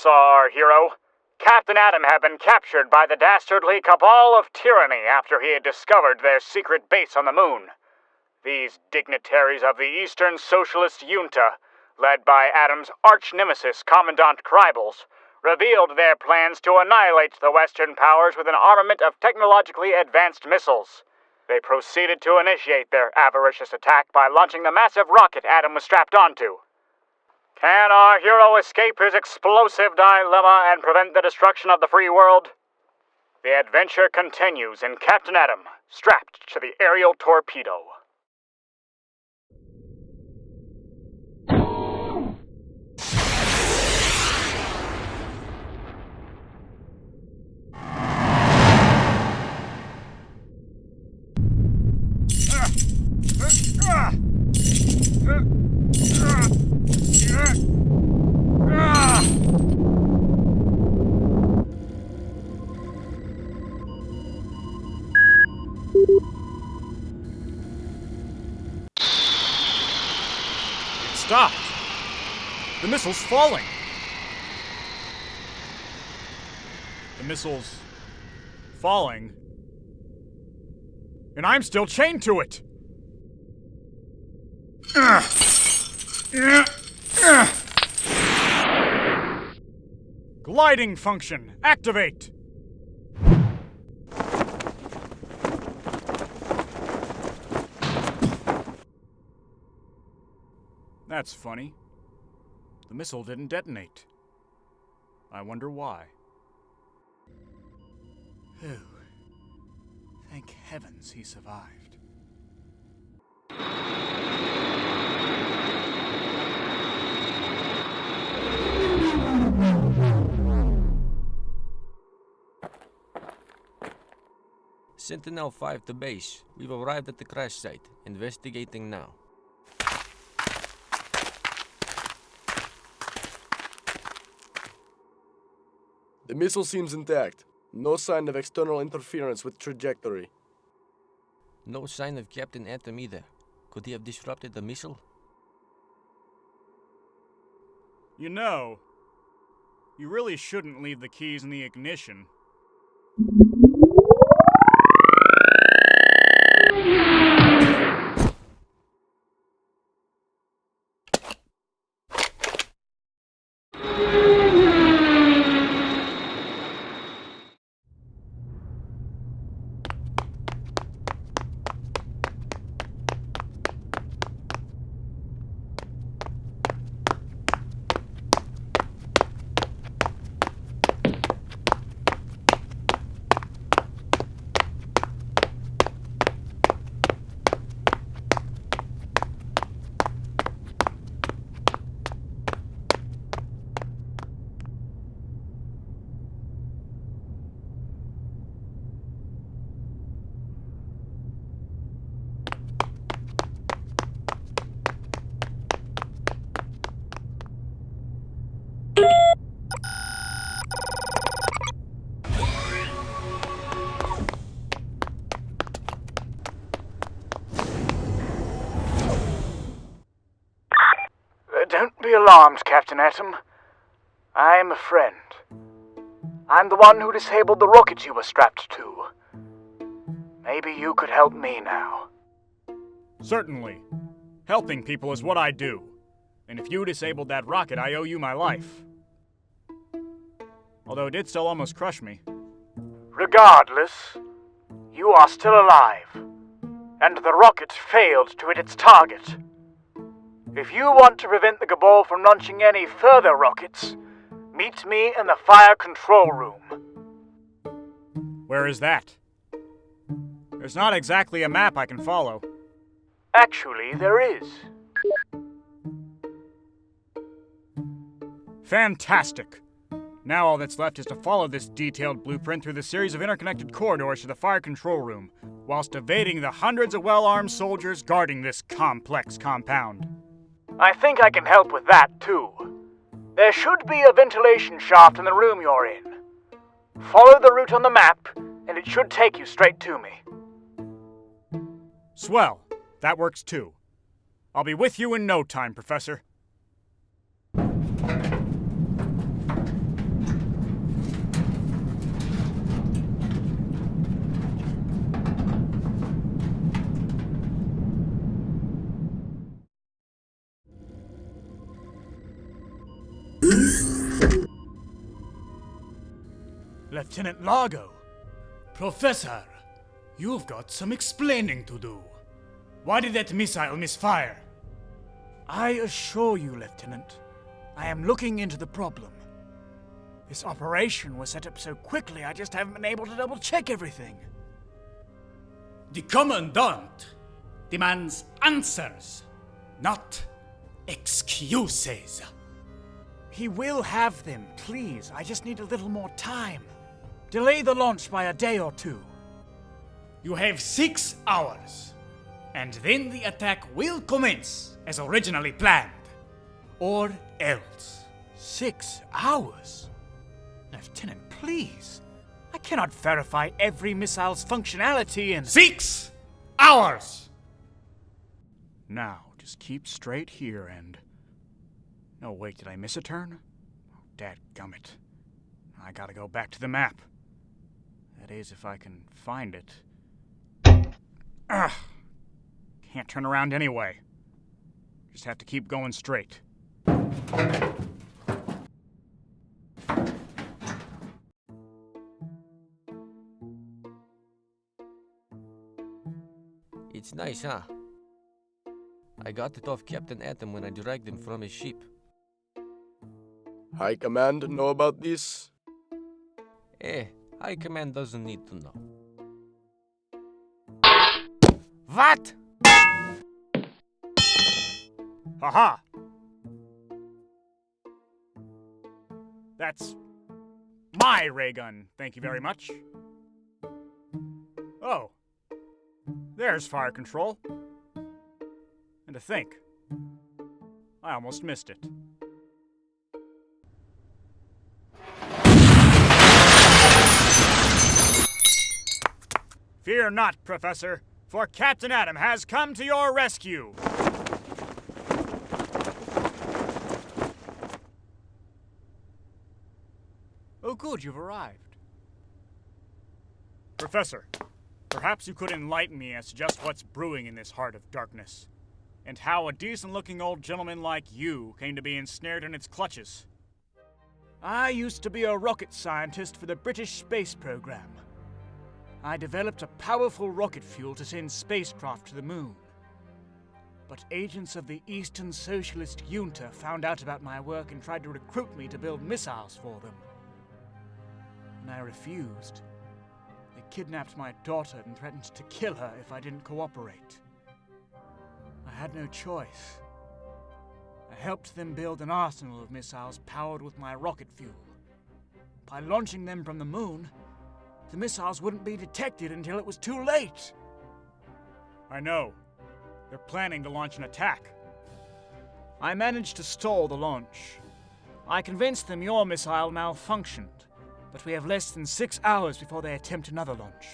saw our hero. Captain Atom had been captured by the dastardly Cabal of Tyranny after he had discovered their secret base on the moon. These dignitaries of the Eastern Socialist Junta, led by Atom's arch-nemesis Commandant Kribels, revealed their plans to annihilate the Western powers with an armament of technologically advanced missiles. They proceeded to initiate their avaricious attack by launching the massive rocket Atom was strapped onto. Can our hero escape his explosive dilemma and prevent the destruction of the free world? The adventure continues in Captain Atom, strapped to the Aerial Torpedo. Stopped! The missile's falling! The missile's falling, and I'm still chained to it! Gliding function, activate! That's funny. The missile didn't detonate. I wonder why. Phew. Thank heavens he survived. Sentinel-5 to base. We've arrived at the crash site. Investigating now. The missile seems intact. No sign of external interference with trajectory. No sign of Captain Atom either. Could he have disrupted the missile? You know, you really shouldn't leave the keys in the ignition. Don't be alarmed, Captain Atom. I'm a friend. I'm the one who disabled the rocket you were strapped to. Maybe you could help me now. Certainly. Helping people is what I do. And if you disabled that rocket, I owe you my life. Although it did still almost crush me. Regardless, you are still alive. And the rocket failed to hit its target. If you want to prevent the Cabal from launching any further rockets, meet me in the fire control room. Where is that? There's not exactly a map I can follow. Actually, there is. Fantastic! Now all that's left is to follow this detailed blueprint through the series of interconnected corridors to the fire control room, whilst evading the hundreds of well-armed soldiers guarding this complex compound. I think I can help with that, too. There should be a ventilation shaft in the room you're in. Follow the route on the map, and it should take you straight to me. Swell. That works too. I'll be with you in no time, Professor. Lieutenant Largo. Professor, you've got some explaining to do. Why did that missile misfire? I assure you, Lieutenant, I am looking into the problem. This operation was set up so quickly, I just haven't been able to double-check everything. The Commandant demands answers, not excuses. He will have them, please. I just need a little more time. Delay the launch by a day or two. You have 6 hours, and then the attack will commence as originally planned. Or else. 6 hours? Lieutenant, please. I cannot verify every missile's functionality in 6 hours! Now, just keep straight here and... No, wait, did I miss a turn? Oh, dadgummit. I gotta go back to the map. That is, if I can find it. Ugh! Can't turn around anyway. Just have to keep going straight. It's nice, huh? I got it off Captain Atom when I dragged him from his ship. High Command know about this? High Command doesn't need to know. What? Haha! That's my ray gun, thank you very much. Oh. There's fire control. And to think, I almost missed it. Fear not, Professor, for Captain Atom has come to your rescue. Oh good, you've arrived. Professor, perhaps you could enlighten me as to just what's brewing in this heart of darkness, and how a decent-looking old gentleman like you came to be ensnared in its clutches. I used to be a rocket scientist for the British space program. I developed a powerful rocket fuel to send spacecraft to the moon. But agents of the Eastern Socialist Junta found out about my work and tried to recruit me to build missiles for them. And I refused. They kidnapped my daughter and threatened to kill her if I didn't cooperate. I had no choice. I helped them build an arsenal of missiles powered with my rocket fuel. By launching them from the moon, the missiles wouldn't be detected until it was too late. I know. They're planning to launch an attack. I managed to stall the launch. I convinced them your missile malfunctioned, but we have less than 6 hours before they attempt another launch.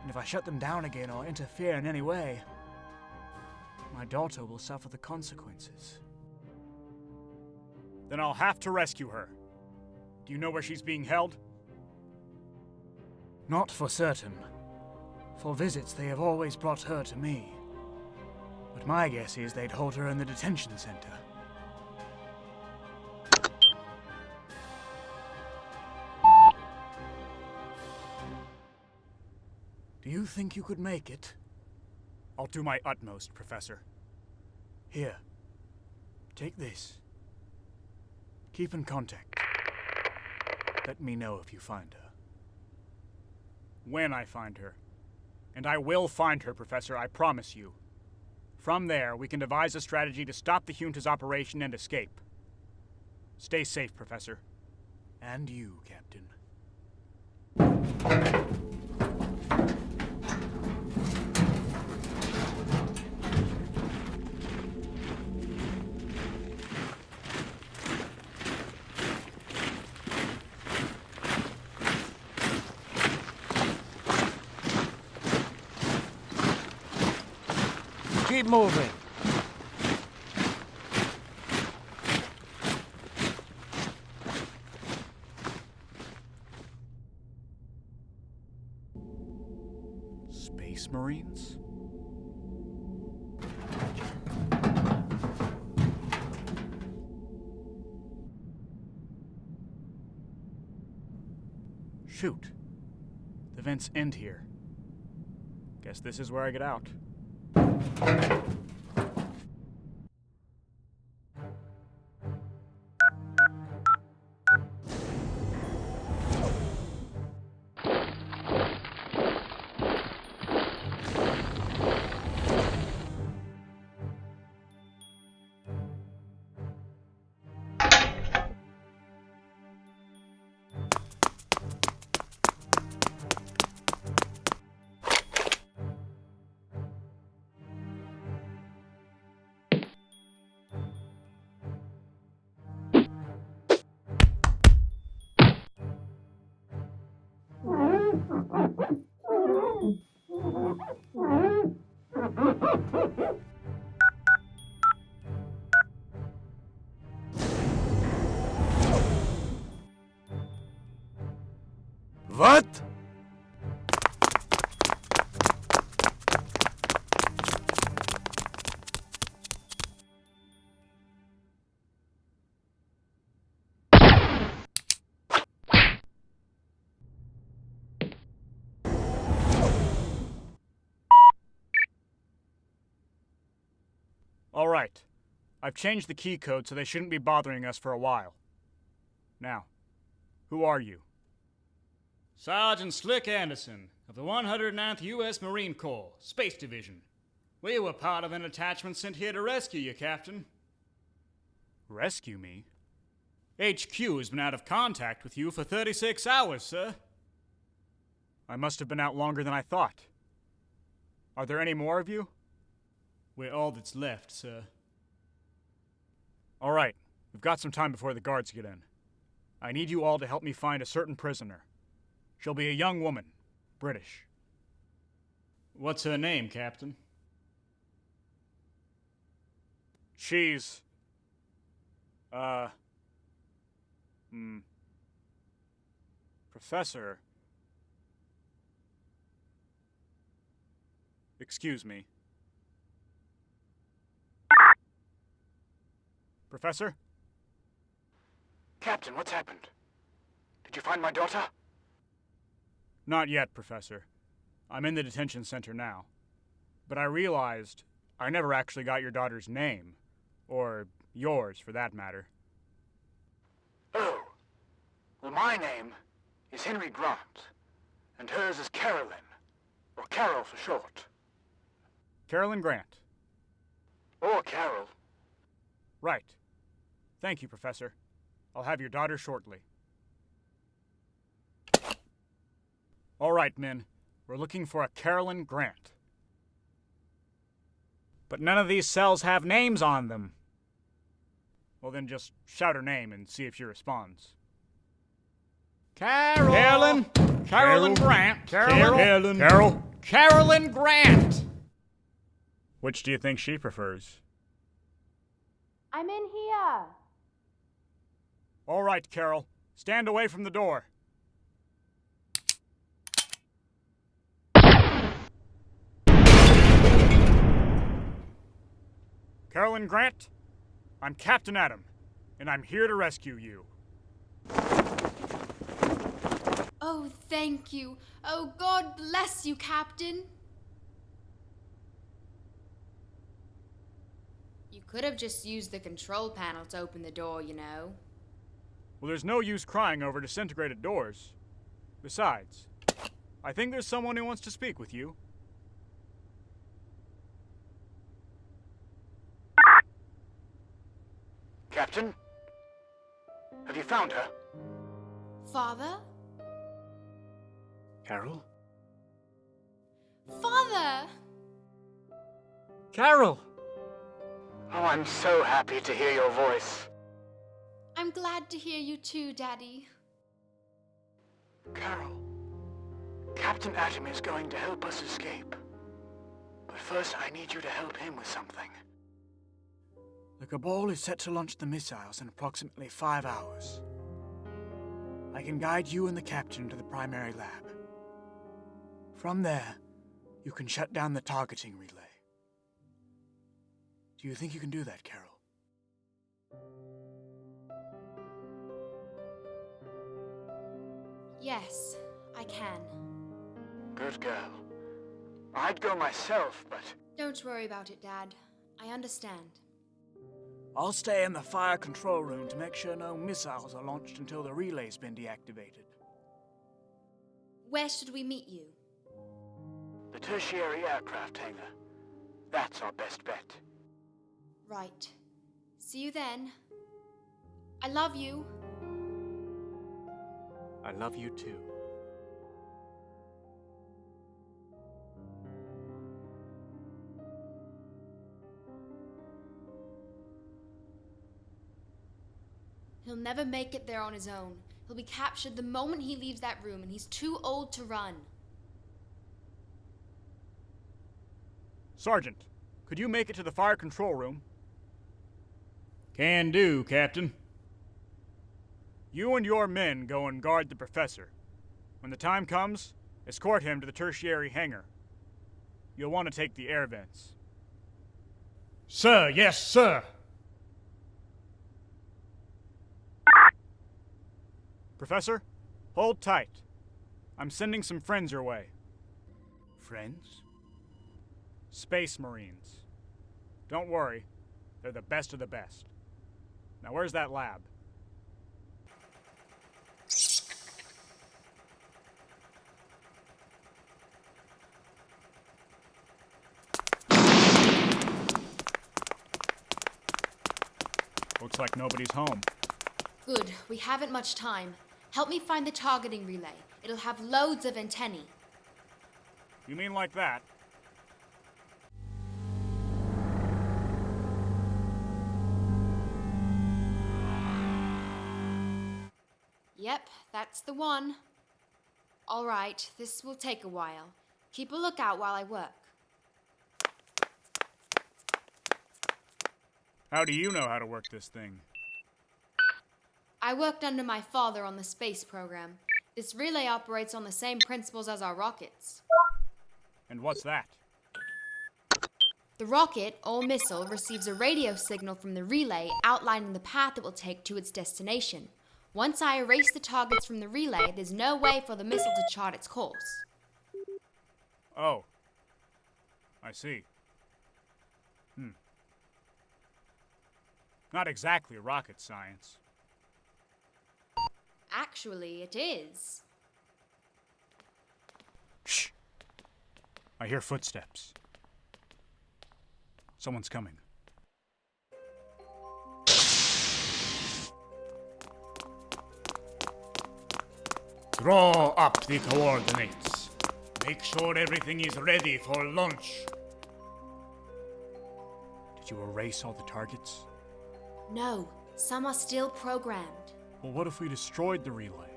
And if I shut them down again or interfere in any way, my daughter will suffer the consequences. Then I'll have to rescue her. Do you know where she's being held? Not for certain. For visits, they have always brought her to me. But my guess is they'd hold her in the detention center. Do you think you could make it? I'll do my utmost, Professor. Here. Take this. Keep in contact. Let me know if you find her. When I find her. And I will find her, Professor, I promise you. From there, we can devise a strategy to stop the Junta's operation and escape. Stay safe, Professor. And you, Captain. Keep moving. Space Marines? Shoot. The vents end here. Guess this is where I get out. What? All right. I've changed the key code so they shouldn't be bothering us for a while. Now, who are you? Sergeant Slick Anderson of the 109th U.S. Marine Corps, Space Division. We were part of an attachment sent here to rescue you, Captain. Rescue me? HQ has been out of contact with you for 36 hours, sir. I must have been out longer than I thought. Are there any more of you? We're all that's left, sir. All right. We've got some time before the guards get in. I need you all to help me find a certain prisoner. She'll be a young woman. British. What's her name, Captain? She's... Professor... Excuse me. Professor? Captain, what's happened? Did you find my daughter? Not yet, Professor. I'm in the detention center now. But I realized I never actually got your daughter's name. Or yours, for that matter. Oh. Well, my name is Henry Grant. And hers is Carolyn. Or Carol for short. Carolyn Grant. Or Carol. Right. Thank you, Professor. I'll have your daughter shortly. All right, men. We're looking for a Carolyn Grant. But none of these cells have names on them. Well, then just shout her name and see if she responds. Carolyn Grant. Carol. Carolyn Grant. Which do you think she prefers? I'm in here. All right, Carol. Stand away from the door. Carolyn Grant, I'm Captain Adam, and I'm here to rescue you. Oh, thank you. Oh, God bless you, Captain. You could have just used the control panel to open the door, you know. Well, there's no use crying over disintegrated doors. Besides, I think there's someone who wants to speak with you. Captain? Have you found her? Father? Carol? Father! Carol! Oh, I'm so happy to hear your voice. I'm glad to hear you too, Daddy. Carol, Captain Adam is going to help us escape. But first, I need you to help him with something. The Cabal is set to launch the missiles in approximately 5 hours. I can guide you and the captain to the primary lab. From there, you can shut down the targeting relay. Do you think you can do that, Carol? Yes, I can. Good girl. I'd go myself, but... Don't worry about it, Dad. I understand. I'll stay in the fire control room to make sure no missiles are launched until the relay's been deactivated. Where should we meet you? The tertiary aircraft hangar. That's our best bet. Right. See you then. I love you. I love you too. He'll never make it there on his own. He'll be captured the moment he leaves that room, and he's too old to run. Sergeant, could you make it to the fire control room? Can do, Captain. You and your men go and guard the professor. When the time comes, escort him to the tertiary hangar. You'll want to take the air vents. Sir, yes, sir. Professor, hold tight. I'm sending some friends your way. Friends? Space Marines. Don't worry, they're the best of the best. Now where's that lab? Looks like nobody's home. Good. We haven't much time. Help me find the targeting relay. It'll have loads of antennae. You mean like that? Yep, that's the one. All right, this will take a while. Keep a lookout while I work. How do you know how to work this thing? I worked under my father on the space program. This relay operates on the same principles as our rockets. And what's that? The rocket, or missile, receives a radio signal from the relay outlining the path it will take to its destination. Once I erase the targets from the relay, there's no way for the missile to chart its course. Oh. I see. Not exactly rocket science. Actually, it is. Shh! I hear footsteps. Someone's coming. Draw up the coordinates. Make sure everything is ready for launch. Did you erase all the targets? No, some are still programmed. Well, what if we destroyed the relay?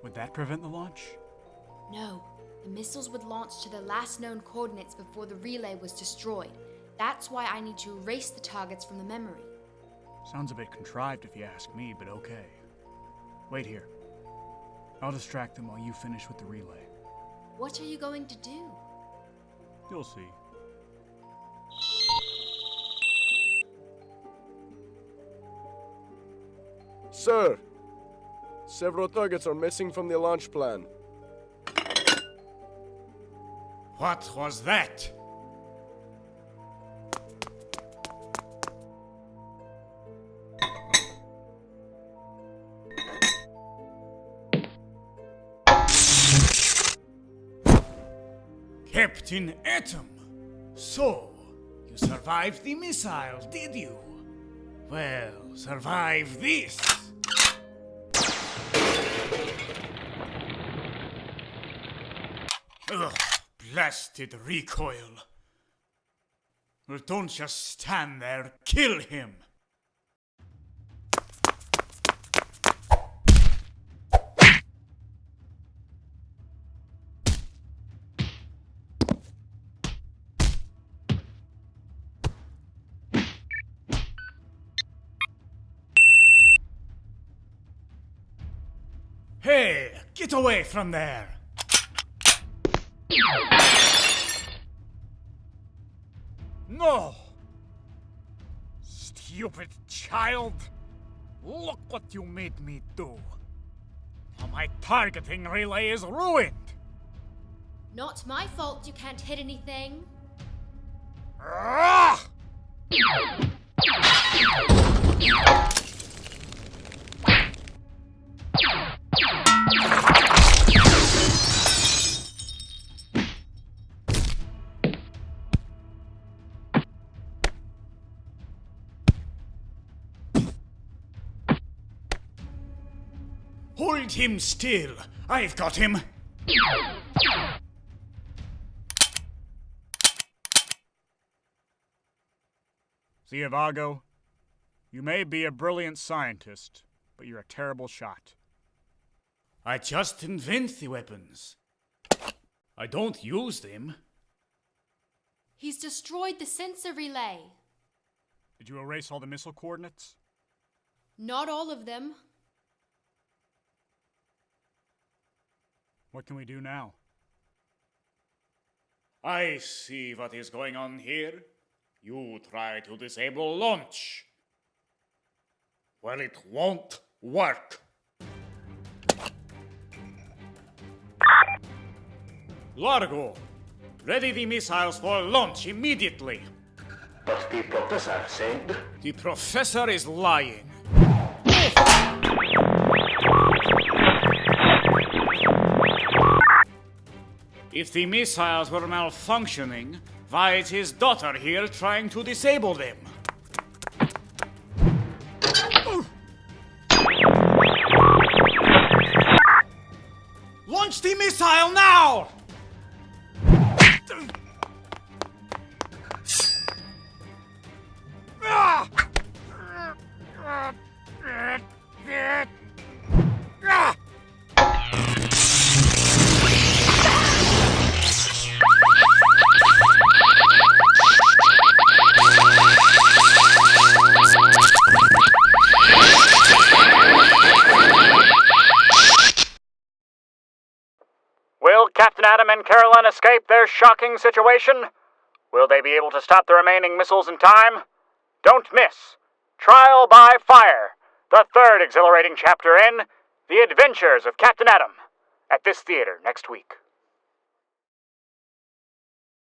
Would that prevent the launch? No, the missiles would launch to the last known coordinates before the relay was destroyed. That's why I need to erase the targets from the memory. Sounds a bit contrived if you ask me, but okay. Wait here. I'll distract them while you finish with the relay. What are you going to do? You'll see. Sir! Several targets are missing from the launch plan. What was that? Captain Atom! So, you survived the missile, did you? Well, survive this! Ugh, blasted recoil. Well, don't just stand there, kill him! Hey, get away from there! No! Stupid child! Look what you made me do. My targeting relay is ruined! Not my fault you can't hit anything. Ah! Hold him still. I've got him. Zievago, you may be a brilliant scientist, but you're a terrible shot. I just invent the weapons. I don't use them. He's destroyed the sensor relay. Did you erase all the missile coordinates? Not all of them. What can we do now? I see what is going on here. You try to disable launch. Well, it won't work. Largo, ready the missiles for launch immediately. But the professor said... The professor is lying. If the missiles were malfunctioning, why is his daughter here trying to disable them? Launch the missile now! Will Captain Adam and Caroline escape their shocking situation? Will they be able to stop the remaining missiles in time? Don't miss Trial by Fire, the third exhilarating chapter in The Adventures of Captain Adam, at this theater next week.